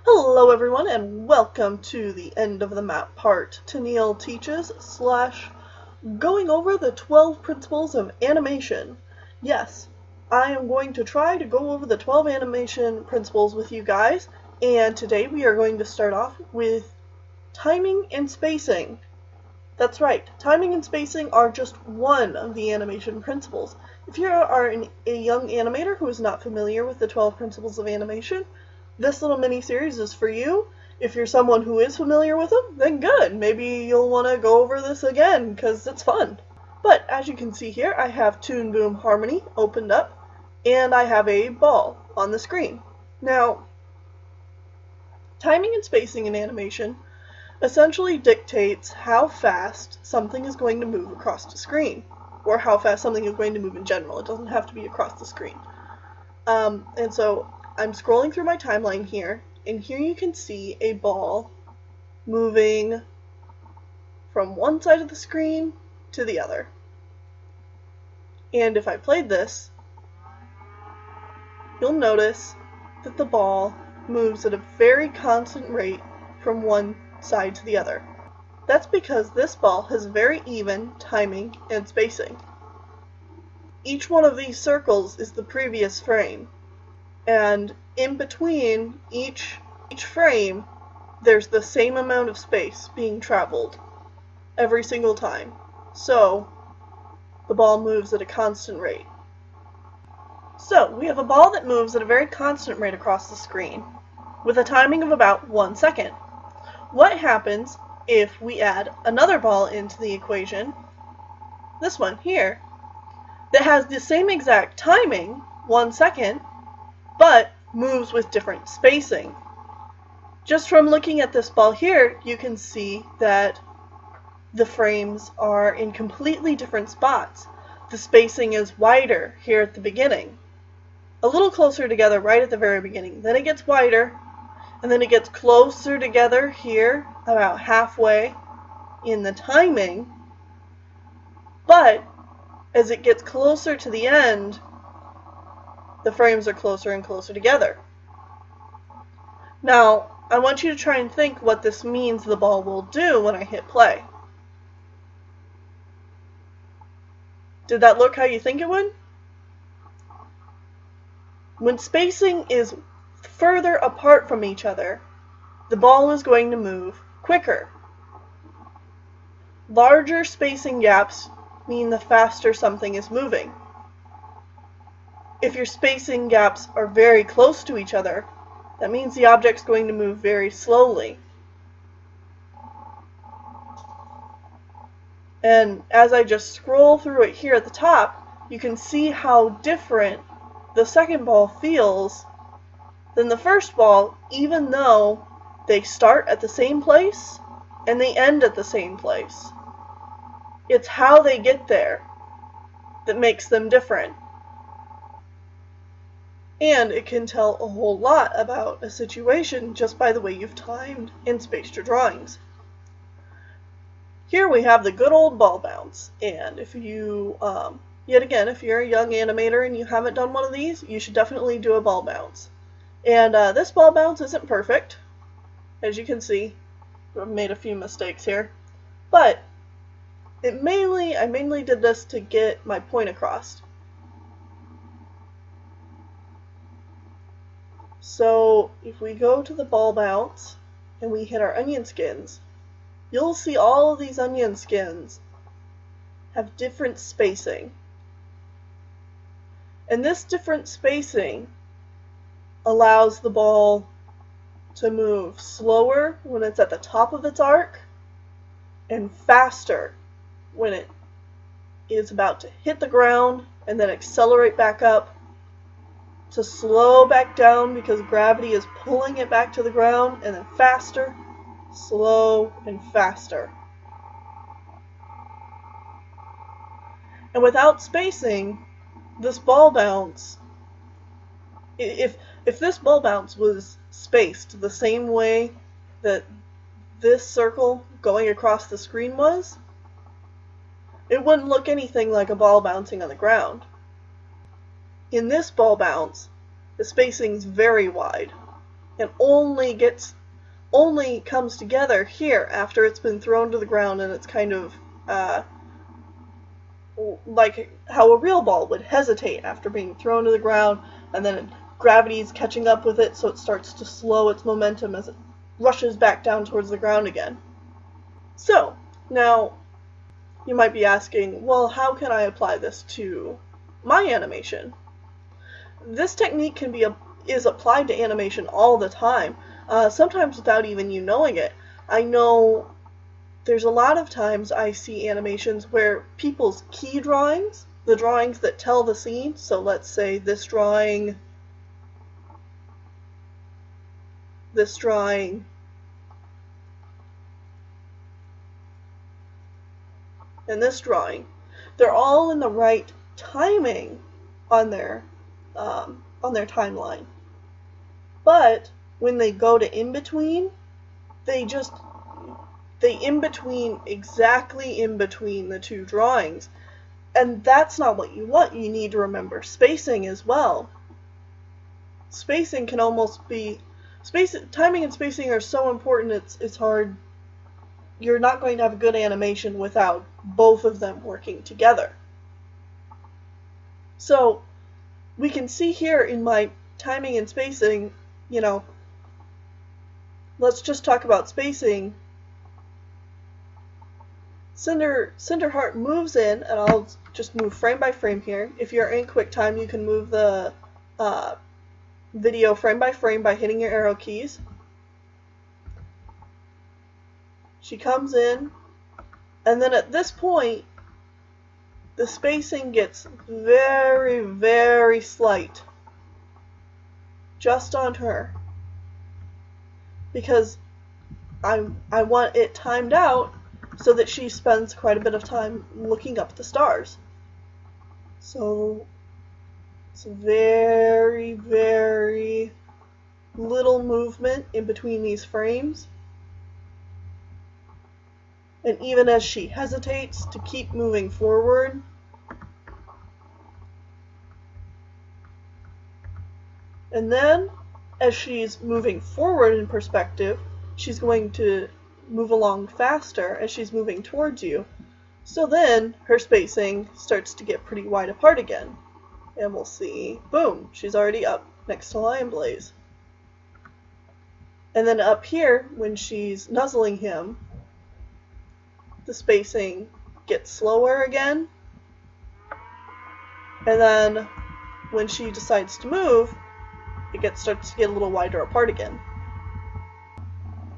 Hello everyone and welcome to the end of the map part. Tennille teaches / going over the 12 principles of animation. Yes, I am going to try to go over the 12 animation principles with you guys, and today we are going to start off with timing and spacing. That's right, timing and spacing are just one of the animation principles. If you are a young animator who is not familiar with the 12 principles of animation, this little mini-series is for you. If you're someone who is familiar with them, then good. Maybe you'll want to go over this again, because it's fun. But as you can see here, I have Toon Boom Harmony opened up, and I have a ball on the screen. Now, timing and spacing in animation essentially dictates how fast something is going to move across the screen, or how fast something is going to move in general. It doesn't have to be across the screen. And so I'm scrolling through my timeline here, and here you can see a ball moving from one side of the screen to the other. And if I played this, you'll notice that the ball moves at a very constant rate from one side to the other. That's because this ball has very even timing and spacing. Each one of these circles is the previous frame. And in between each frame, there's the same amount of space being traveled every single time. So the ball moves at a constant rate. So we have a ball that moves at a very constant rate across the screen with a timing of about 1 second. What happens if we add another ball into the equation, this one here, that has the same exact timing, 1 second, but moves with different spacing? Just from looking at this ball here, you can see that the frames are in completely different spots. The spacing is wider here at the beginning, a little closer together right at the very beginning. Then it gets wider, and then it gets closer together here, about halfway in the timing. But as it gets closer to the end, the frames are closer and closer together. Now, I want you to try and think what this means the ball will do when I hit play. Did that look how you think it would? When spacing is further apart from each other, the ball is going to move quicker. Larger spacing gaps mean the faster something is moving. If your spacing gaps are very close to each other, that means the object's going to move very slowly. And as I just scroll through it here at the top, you can see how different the second ball feels than the first ball, even though they start at the same place and they end at the same place. It's how they get there that makes them different. And it can tell a whole lot about a situation just by the way you've timed and spaced your drawings. Here we have the good old ball bounce, and if you, yet again, if you're a young animator and you haven't done one of these, you should definitely do a ball bounce. And this ball bounce isn't perfect, as you can see. I've made a few mistakes here, but I mainly did this to get my point across. So if we go to the ball bounce and we hit our onion skins, you'll see all of these onion skins have different spacing. And this different spacing allows the ball to move slower when it's at the top of its arc and faster when it is about to hit the ground and then accelerate back up, to slow back down because gravity is pulling it back to the ground, and then faster, slow, and faster. And without spacing, this ball bounce, if this ball bounce was spaced the same way that this circle going across the screen was, it wouldn't look anything like a ball bouncing on the ground. In this ball bounce, the spacing's very wide. and only comes together here after it's been thrown to the ground, and it's kind of like how a real ball would hesitate after being thrown to the ground, and then gravity's catching up with it, so it starts to slow its momentum as it rushes back down towards the ground again. So, now, you might be asking, well, how can I apply this to my animation? This technique is applied to animation all the time, sometimes without even you knowing it. I know there's a lot of times I see animations where people's key drawings, the drawings that tell the scene, so let's say this drawing, and this drawing, they're all in the right timing on their timeline. But when they go to in-between, they exactly in between the two drawings. And that's not what you want. You need to remember spacing as well. Spacing can almost be... timing and spacing are so important, it's hard. You're not going to have a good animation without both of them working together. So, we can see here in my timing and spacing, let's just talk about spacing. Cinderheart moves in, and I'll just move frame by frame here. If you're in QuickTime, you can move the video frame by hitting your arrow keys. She comes in, and then at this point, the spacing gets very, very slight. Just on her. Because I want it timed out so that she spends quite a bit of time looking up the stars. So it's very, very little movement in between these frames. And even as she hesitates to keep moving forward, and then as she's moving forward in perspective, she's going to move along faster as she's moving towards you. So then her spacing starts to get pretty wide apart again. And we'll see, boom, she's already up next to Lionblaze. And then up here, when she's nuzzling him, the spacing gets slower again. And then when she decides to move, it starts to get a little wider apart again.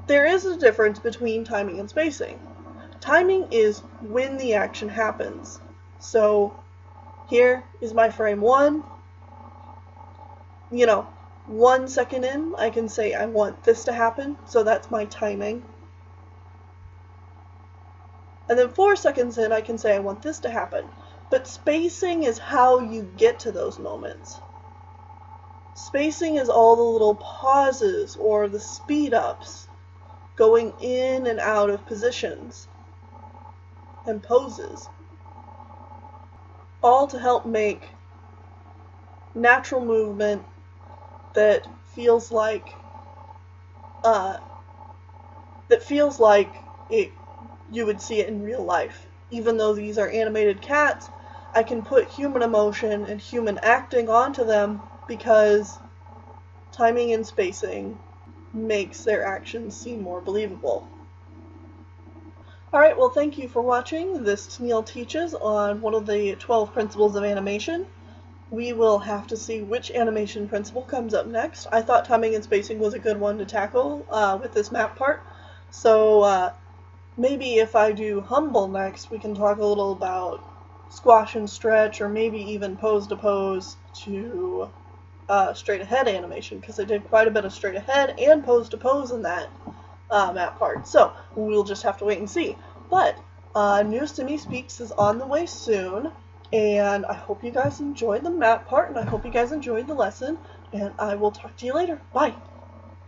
There is a difference between timing and spacing. Timing is when the action happens. So here is my frame 1. 1 second in, I can say I want this to happen, so that's my timing. And then 4 seconds in, I can say I want this to happen. But spacing is how you get to those moments. Spacing is all the little pauses or the speed ups, going in and out of positions and poses, all to help make natural movement that feels like you would see it in real life. Even though these are animated cats, I can put human emotion and human acting onto them because timing and spacing makes their actions seem more believable. Alright, well, thank you for watching this Tennille Teaches on one of the 12 principles of animation. We will have to see which animation principle comes up next. I thought timing and spacing was a good one to tackle with this map part. So maybe if I do Humble next, we can talk a little about squash and stretch, or maybe even pose to pose to straight ahead animation, because I did quite a bit of straight ahead and pose to pose in that map part. So we'll just have to wait and see. But News to Me Speaks is on the way soon, and I hope you guys enjoyed the map part, and I hope you guys enjoyed the lesson, and I will talk to you later. Bye!